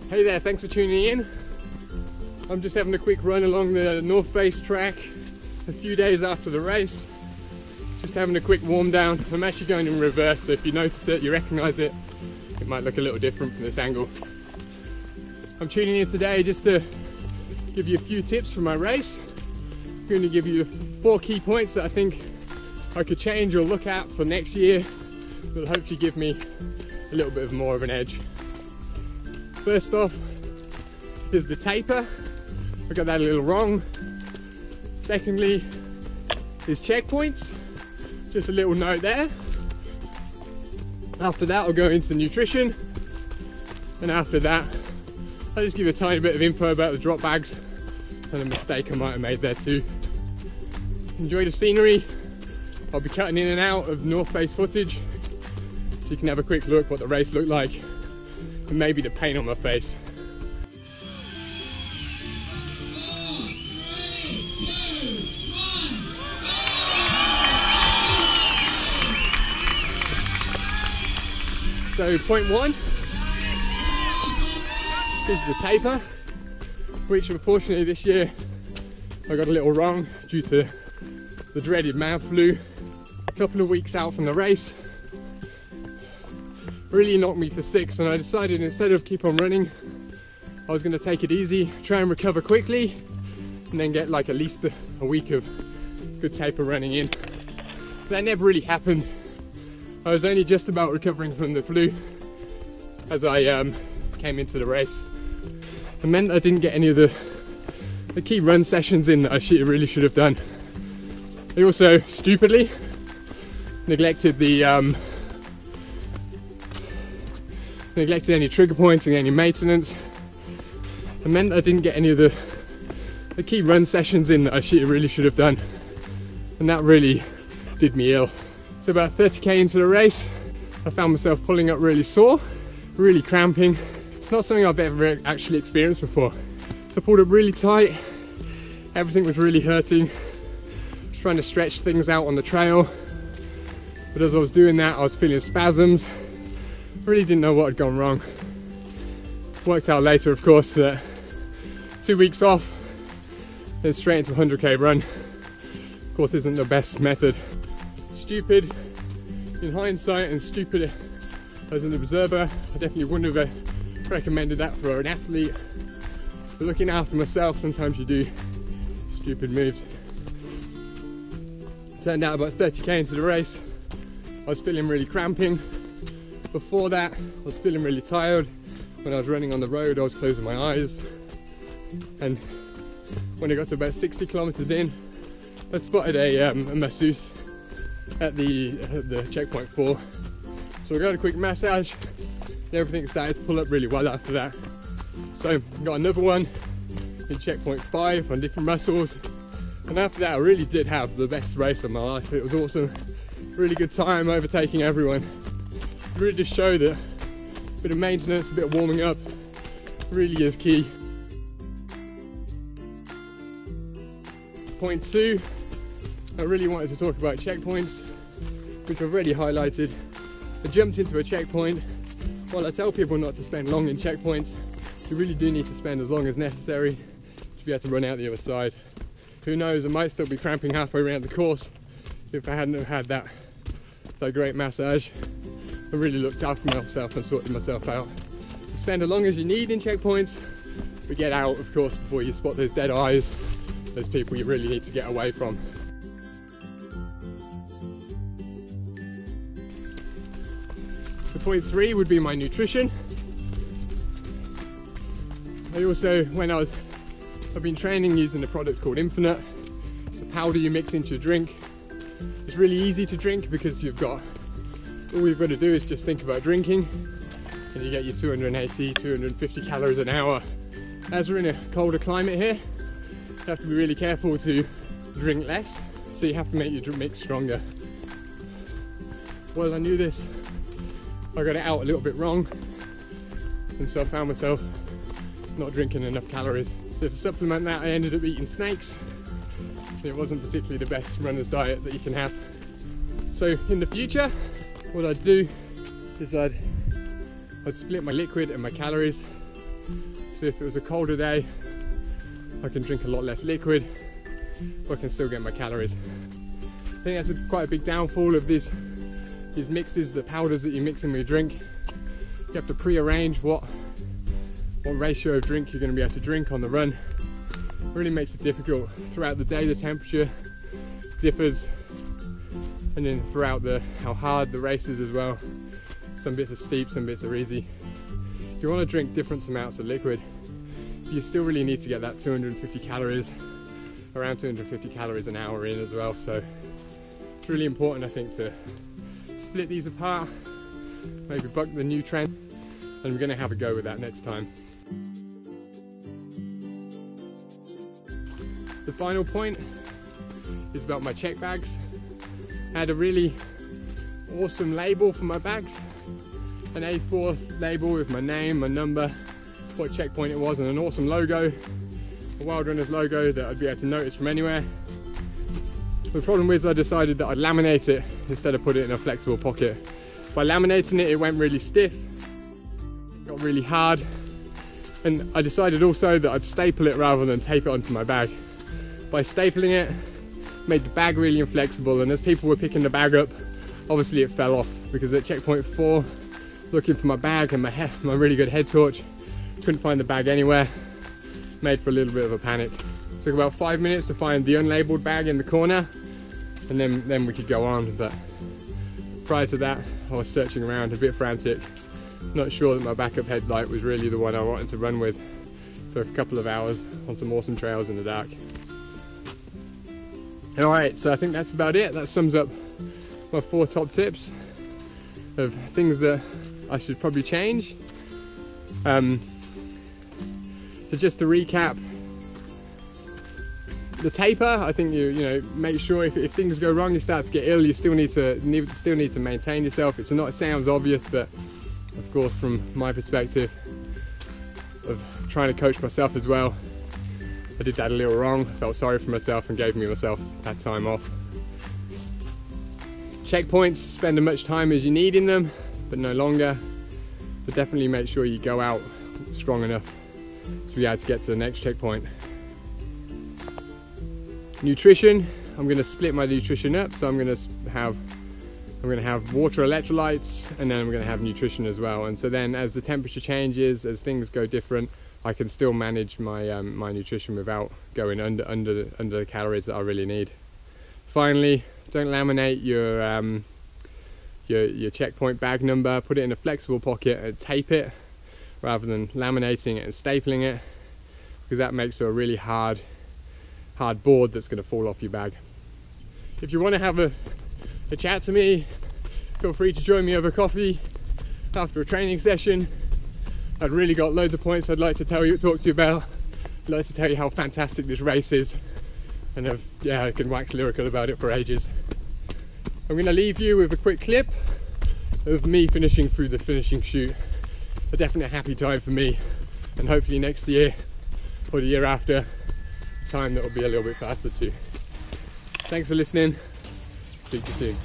Hey there, thanks for tuning in. I'm just having a quick run along the North Face track a few days after the race. Just having a quick warm down. I'm actually going in reverse, so if you notice it, you recognise it, it might look a little different from this angle. I'm tuning in today just to give you a few tips for my race. I'm going to give you 4 key points that I think I could change or look at for next year that will hopefully give me a little bit more of an edge. First off is the taper. I got that a little wrong. Secondly is checkpoints. Just a little note there. After that I'll go into nutrition, and after that I'll just give you a tiny bit of info about the drop bags and a mistake I might have made there too. Enjoy the scenery. I'll be cutting in and out of North Face footage so you can have a quick look what the race looked like and maybe the paint on my face. So point 1 is the taper, which unfortunately this year I got a little wrong due to the dreaded mouth flu. A couple of weeks out from the race really knocked me for 6, and I decided instead of keep on running I was going to take it easy, try and recover quickly, and then get like at least a week of good taper running in. That never really happened. I was only just about recovering from the flu as I came into the race. It meant I didn't get any of the key run sessions in that I really should have done. I also stupidly neglected any trigger points and any maintenance. It meant I didn't get any of the key run sessions in that I really should have done, and that really did me ill. So about 30k into the race, I found myself pulling up really sore, really cramping. It's not something I've ever actually experienced before. So I pulled up really tight, everything was really hurting. I was trying to stretch things out on the trail, but as I was doing that I was feeling spasms. I really didn't know what had gone wrong. Worked out later, of course, that 2 weeks off, then straight into a 100k run, of course, isn't the best method. Stupid in hindsight and stupid as an observer. I definitely wouldn't have recommended that for an athlete. But looking after myself, sometimes you do stupid moves. Turned out about 30k into the race, I was feeling really cramping. Before that, I was feeling really tired. When I was running on the road, I was closing my eyes. And when I got to about 60 kilometers in, I spotted a masseuse at the checkpoint 4. So I got a quick massage and everything started to pull up really well after that. So I got another one in checkpoint 5 on different muscles, and after that I really did have the best race of my life. It was awesome, really good time, overtaking everyone. It really just showed that a bit of maintenance, a bit of warming up really is key. Point 2, I really wanted to talk about checkpoints, which I've already highlighted. I jumped into a checkpoint. While I tell people not to spend long in checkpoints, you really do need to spend as long as necessary to be able to run out the other side. Who knows, I might still be cramping halfway around the course if I hadn't had that great massage. I really looked after myself and sorted myself out. So spend as long as you need in checkpoints, but get out, of course, before you spot those dead eyes, those people you really need to get away from. So point 3 would be my nutrition. I also, I've been training using a product called Infinite. It's a powder you mix into a drink. It's really easy to drink because all you've got to do is just think about drinking, and you get your 280, 250 calories an hour. As we're in a colder climate here, you have to be really careful to drink less, so you have to make your mix stronger. Well, I knew this, I got it out a little bit wrong, and so I found myself not drinking enough calories. So to supplement that, I ended up eating snakes. It wasn't particularly the best runner's diet that you can have. So in the future, what I'd do is I'd split my liquid and my calories. So if it was a colder day, I can drink a lot less liquid, but I can still get my calories. I think that's quite a big downfall of these mixes, the powders that you mix in with your drink. You have to pre-arrange what ratio of drink you're going to be able to drink on the run. It really makes it difficult. Throughout the day the temperature differs, and then throughout how hard the race is as well. Some bits are steep, some bits are easy. If you want to drink different amounts of liquid, you still really need to get that 250 calories, around 250 calories an hour in as well. So it's really important, I think, to split these apart, maybe buck the new trend, and we're going to have a go with that next time. The final point is about my check bags. I had a really awesome label for my bags, an A4 label with my name, my number, what checkpoint it was, and an awesome logo, a Wild Runners logo that I'd be able to notice from anywhere. The problem is I decided that I'd laminate it instead of put it in a flexible pocket. By laminating it, it went really stiff, it got really hard, and I decided also that I'd staple it rather than tape it onto my bag. By stapling it, made the bag really inflexible, and as people were picking the bag up, obviously it fell off, because at checkpoint 4, looking for my bag and my really good head torch, couldn't find the bag anywhere. Made for a little bit of a panic. Took about 5 minutes to find the unlabeled bag in the corner, and then we could go on. But prior to that, I was searching around a bit frantic, not sure that my backup headlight was really the one I wanted to run with for a couple of hours on some awesome trails in the dark. Alright, so I think that's about it. That sums up my 4 top tips of things that I should probably change. So just to recap, the taper, I think you know, make sure if things go wrong, you start to get ill, you still need to maintain yourself. It sounds obvious, but of course from my perspective of trying to coach myself as well, I did that a little wrong. Felt sorry for myself and gave myself that time off. Checkpoints, spend as much time as you need in them, but no longer. But definitely make sure you go out strong enough to be able to get to the next checkpoint. Nutrition, I'm going to split my nutrition up, so I'm going to have water, electrolytes, and then I'm going to have nutrition as well. And so then as the temperature changes, as things go different, I can still manage my my nutrition without going under the calories that I really need. Finally, don't laminate your checkpoint bag number. Put it in a flexible pocket and tape it rather than laminating it and stapling it, because that makes for a really hard board that's going to fall off your bag. If you want to have a chat to me, feel free to join me over coffee after a training session. I've really got loads of points I'd like to talk to you about. I'd like to tell you how fantastic this race is, and I can wax lyrical about it for ages. I'm going to leave you with a quick clip of me finishing through the finishing chute. A definite happy time for me, and hopefully next year or the year after, a time that will be a little bit faster too. Thanks for listening. Speak to you soon.